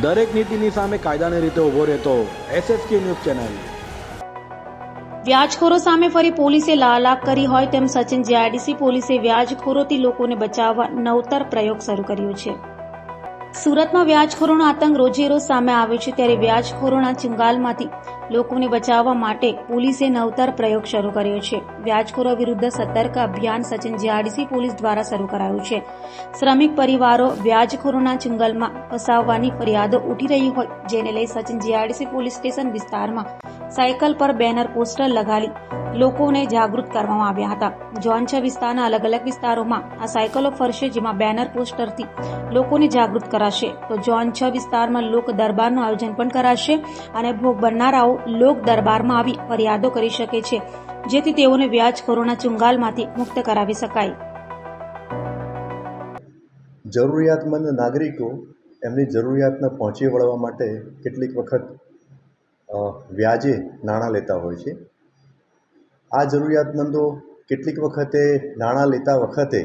દરેક નીતિની સામે કાયદાની રીતે ઊભો રહેતો SSK ન્યૂઝ ચેનલ। વ્યાજખોરો સામે ફરી પોલીસે લાલાક કરી હોય તેમ સચિન જીઆઈડીસી પોલીસે વ્યાજખોરોથી લોકોને બચાવવા નવતર પ્રયોગ શરૂ કર્યો છે। સુરતમાં વ્યાજખોરોનો આતંક રોજે રોજ સામે આવ્યો છે, ત્યારે વ્યાજખોરોના ચુંગાલમાંથી લોકોને બચાવવા માટે પોલીસે નવતર પ્રયોગ શરૂ કર્યો છે। વ્યાજખોરો વિરુદ્ધ સતર્ક અભિયાન સચિન જીઆઈડીસી પોલીસ દ્વારા શરૂ કરાયું છે। શ્રમિક પરિવારો વ્યાજખોરોના ચુંગલમાં ફસાવવાની ફરિયાદો ઉઠી રહી હોય, જેને લઈ સચિન જીઆઈડીસી પોલીસ સ્ટેશન વિસ્તારમાં સાયકલ પર બેનર પોસ્ટર લગાવી લોકોને જાગૃત કરવામાં આવ્યા હતા। ઝોન 6 વિસ્તારના અલગ અલગ વિસ્તારોમાં આ સાયકલો ફરશે, જેમાં બેનર પોસ્ટરથી લોકોને જાગૃત કરાશે। તો ઝોન 6 વિસ્તારમાં લોક દરબારનું આયોજન પણ કરાશે અને ભોગ બનનારાઓ લોક દરબારમાં આવી ફરિયાદો કરી શકે છે, જેથી તેઓને વ્યાજખોરોના ચુંગાલમાંથી મુક્ત કરાવી શકાય। જરૂરિયાતમંદ નાગરિકો એમની જરૂરિયાતને પહોંચી વળવા માટે કેટલીક વખત વ્યાજે નાણાં લેતા હોય છે। આ જરૂરિયાતમંદો કેટલીક વખતે નાણાં લેતા વખતે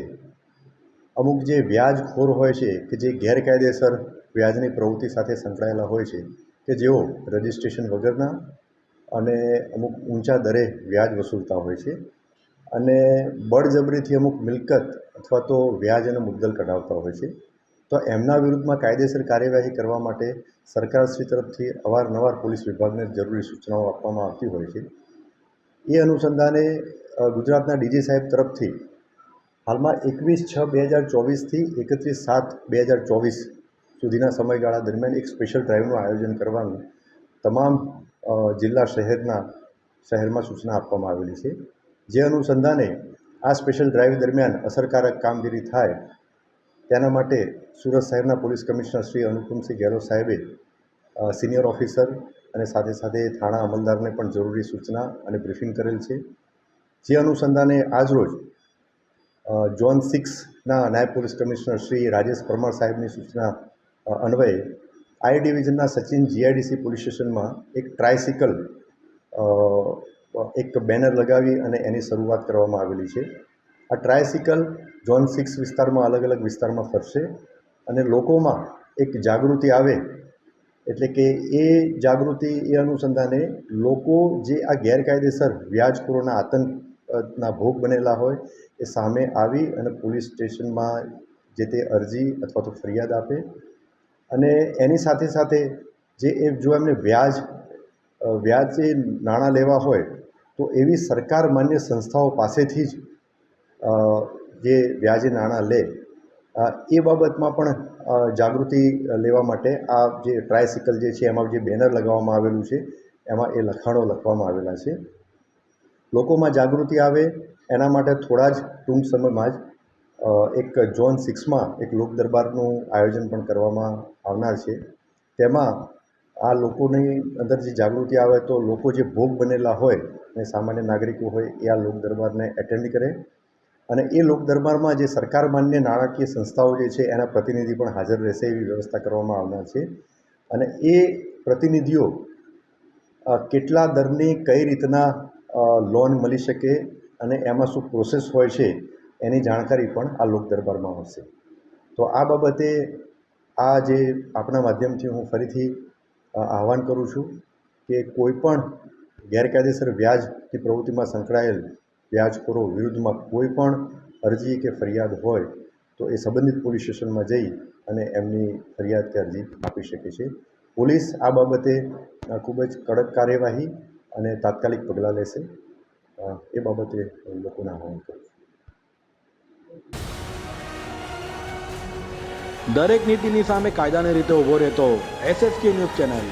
અમુક જે વ્યાજખોર હોય છે કે જે ગેરકાયદેસર વ્યાજની પ્રવૃત્તિ સાથે સંકળાયેલા હોય છે, કે જેઓ રજિસ્ટ્રેશન વગરના અને અમુક ઊંચા દરે વ્યાજ વસૂલતા હોય છે અને બળજબરીથી અમુક મિલકત અથવા તો વ્યાજ અને મુદ્દલ કઢાવતા હોય છે। તો એમના વિરુદ્ધમાં કાયદેસર કાર્યવાહી કરવા માટે સરકારશ્રી તરફથી અવારનવાર પોલીસ વિભાગને જરૂરી સૂચનાઓ આપવામાં આવતી હોય છે। એ અનુસંધાને ગુજરાતના ડીજી સાહેબ તરફથી હાલમાં 21/6/2024થી 31/7/2024 સુધીના સમયગાળા દરમિયાન એક સ્પેશિયલ ડ્રાઈવનું આયોજન કરવાનું તમામ જિલ્લા શહેરમાં સૂચના આપવામાં આવેલી છે। જે અનુસંધાને આ સ્પેશિયલ ડ્રાઈવ દરમિયાન અસરકારક કામગીરી થાય તેના માટે સુરત શહેરના પોલીસ કમિશનર શ્રી અનુપમસિંહ ગેહલોત સાહેબે સિનિયર ઓફિસર અને સાથે સાથે થાણા અમલદારને પણ જરૂરી સૂચના અને બ્રીફિંગ કરેલ છે। જે અનુસંધાને આજરોજ ઝોન 6ના નાયબ પોલીસ કમિશનર શ્રી રાજેશ પરમાર સાહેબની સૂચના અન્વયે આઈ ડિવિઝનના સચિન જીઆઈડીસી પોલીસ સ્ટેશનમાં એક ટ્રાયસિકલ એક બેનર લગાવી અને એની શરૂઆત કરવામાં આવેલી છે। આ ટ્રાયસિકલ ઝોન 6 વિસ્તારમાં અલગ અલગ વિસ્તારમાં ફરશે અને લોકોમાં એક જાગૃતિ આવે, એટલે કે એ જાગૃતિ એ અનુસંધાને લોકો જે આ ગેરકાયદેસર વ્યાજખોરોના આતંકના ભોગ બનેલા હોય એ સામે આવી અને પોલીસ સ્ટેશનમાં જે તે અરજી અથવા તો ફરિયાદ આપે અને એની સાથે સાથે જો એમને વ્યાજે નાણાં લેવા હોય તો એવી સરકાર માન્ય સંસ્થાઓ પાસેથી જ જે વ્યાજે નાણાં લે એ બાબતમાં પણ જાગૃતિ લેવા માટે આ જે ટ્રાયસિકલ જે છે એમાં જે બેનર લગાવવામાં આવેલું છે એમાં એ લખાણો લખવામાં આવેલા છે। લોકોમાં જાગૃતિ આવે એના માટે થોડા જ ટૂંક સમયમાં જ એક ઝોન 6માં એક લોક દરબારનું આયોજન પણ કરવામાં આવનાર છે। તેમાં આ લોકોની અંદર જે જાગૃતિ આવે તો લોકો જે ભોગ બનેલા હોય અને સામાન્ય નાગરિકો હોય એ આ લોક દરબારને એટેન્ડ કરે અને એ લોક દરબારમાં જે સરકાર માન્ય નાણાકીય સંસ્થાઓ જે છે એના પ્રતિનિધિ પણ હાજર રહેશે એવી વ્યવસ્થા કરવામાં આવનાર છે। અને એ પ્રતિનિધિઓ કેટલા દરની કઈ રીતના લોન મળી શકે અને એમાં શું પ્રોસેસ હોય છે એની જાણકારી પણ આ લોક દરબારમાં હશે। તો આ બાબતે આ જે આપણા માધ્યમથી હું ફરીથી આહવાન કરું છું કે કોઈ પણ ગેરકાયદેસર વ્યાજની પ્રવૃત્તિમાં સંકળાયેલ વ્યાજખોરો વિરુદ્ધમાં કોઈ પણ અરજી કે ફરિયાદ હોય તો એ સંબંધિત પોલીસ સ્ટેશનમાં જઈ અને એમની ફરિયાદ કે અરજી આપી શકે છે। પોલીસ આ બાબતે ખૂબ જ કડક કાર્યવાહી અને તાત્કાલિક પગલાં લેશે, એ બાબતે લોકોને આહવાન કરું છું। દરેક નીતિની સામે કાયદાની રીતે ઊભો રહેતો SSK ન્યૂઝ ચેનલ।